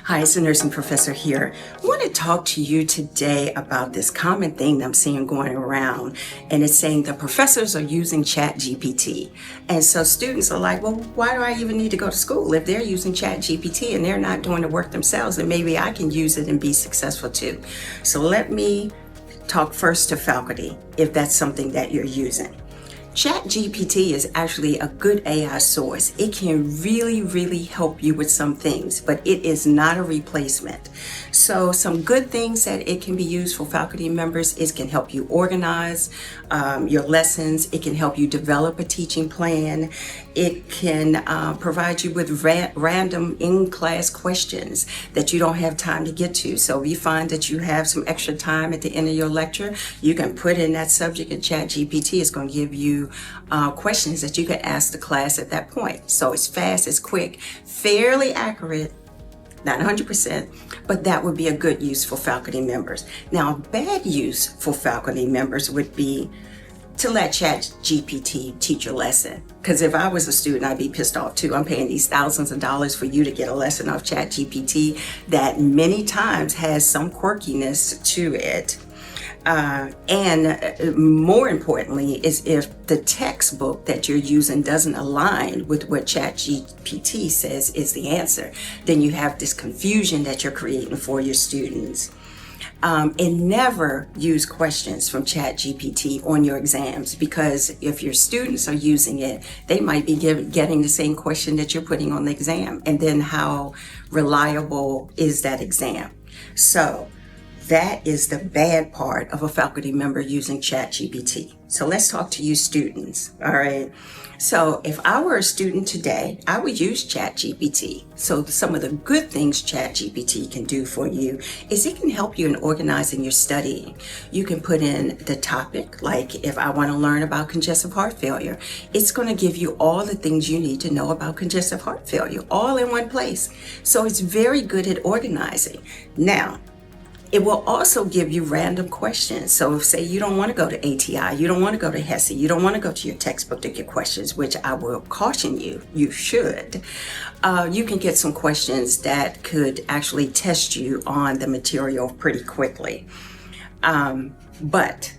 Hi, it's the nursing professor here. I want to talk to you today about this common thing that I'm seeing going around, and it's saying the professors are using Chat GPT. And so students are like, well, why do I even need to go to school if they're using Chat GPT and they're not doing the work themselves, and maybe I can use it and be successful too. So let me talk first to faculty if that's something that you're using. Chat GPT is actually a good AI source. It can really help you with some things, but it is not a replacement. So some good things that it can be used for faculty members is can help you organize your lessons. It can help you develop a teaching plan. It can provide you with random in-class questions that you don't have time to get to. So if you find that you have some extra time at the end of your lecture, you can put in that subject in Chat GPT. It's going to give you questions that you can ask the class at that point. So it's fast, it's quick, fairly accurate, not 100%, but that would be a good use for faculty members. Now, a bad use for faculty members would be to let Chat GPT teach your lesson. Because if I was a student, I'd be pissed off too. I'm paying these thousands of dollars for you to get a lesson off Chat GPT that many times has some quirkiness to it. And more importantly is if the textbook that you're using doesn't align with what Chat GPT says is the answer, then you have this confusion that you're creating for your students. And never use questions from Chat GPT on your exams, because if your students are using it, they might be getting the same question that you're putting on the exam. And then how reliable is that exam? So that is the bad part of a faculty member using Chat GPT. So let's talk to you students, all right? So if I were a student today, I would use Chat GPT. So some of the good things Chat GPT can do for you is it can help you in organizing your studying. You can put in the topic, like if I want to learn about congestive heart failure, it's going to give you all the things you need to know about congestive heart failure, all in one place. So it's very good at organizing. Now, it will also give you random questions. So if, say, you don't want to go to ATI, you don't want to go to HESI, you don't want to go to your textbook to get questions, which I will caution you, you should. You can get some questions that could actually test you on the material pretty quickly. But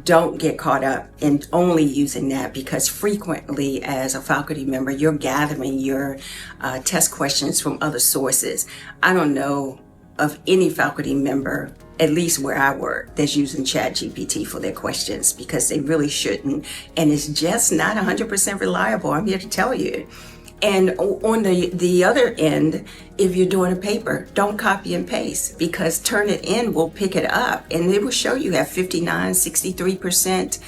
don't get caught up in only using that, because frequently as a faculty member, you're gathering your test questions from other sources. I don't know of any faculty member, at least where I work, that's using Chat GPT for their questions, because they really shouldn't. And it's just not 100% reliable, I'm here to tell you. And on the other end, if you're doing a paper, don't copy and paste, because Turnitin will pick it up and it will show you have 59, 63%,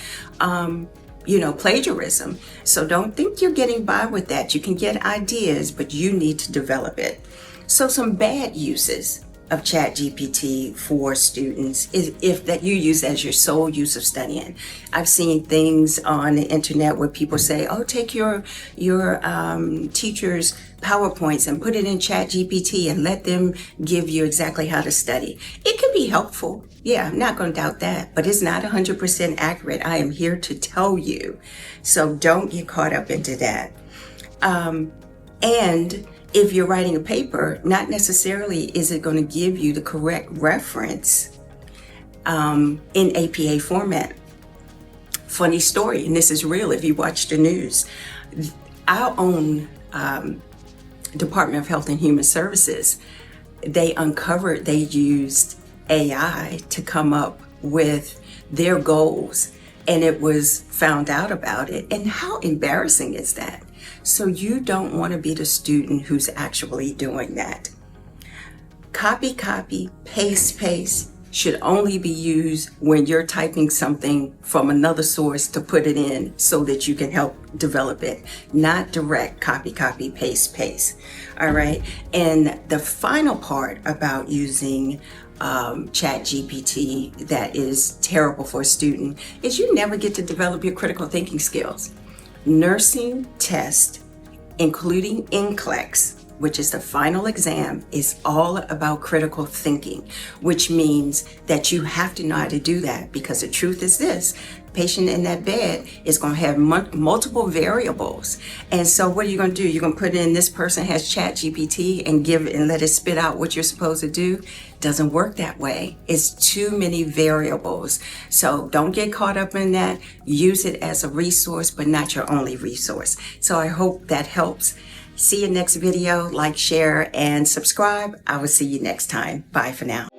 plagiarism. So don't think you're getting by with that. You can get ideas, but you need to develop it. So some bad uses of Chat GPT for students is if that you use as your sole use of studying. I've seen things on the internet where people say, oh, take your teacher's PowerPoints and put it in Chat GPT and let them give you exactly how to study. It can be helpful. Yeah, I'm not going to doubt that, but it's not 100% accurate. I am here to tell you. So don't get caught up into that. And if you're writing a paper, not necessarily is it going to give you the correct reference in APA format. Funny story, and this is real if you watch the news. Our own Department of Health and Human Services, they used AI to come up with their goals, and it was found out about it. And how embarrassing is that? So you don't want to be the student who's actually doing that. Copy, paste should only be used when you're typing something from another source to put it in so that you can help develop it, not direct copy, paste. All right. And the final part about using Chat GPT that is terrible for a student is you never get to develop your critical thinking skills. Nursing test, including NCLEX, which is the final exam, is all about critical thinking, which means that you have to know how to do that, because the truth is this: patient in that bed is going to have multiple variables. And so what are you going to do? You're going to put in this person has Chat GPT and let it spit out what you're supposed to do? Doesn't work that way. It's too many variables. So don't get caught up in that. Use it as a resource, but not your only resource. So I hope that helps. See you next video. Like, share, and subscribe. I will see you next time. Bye for now.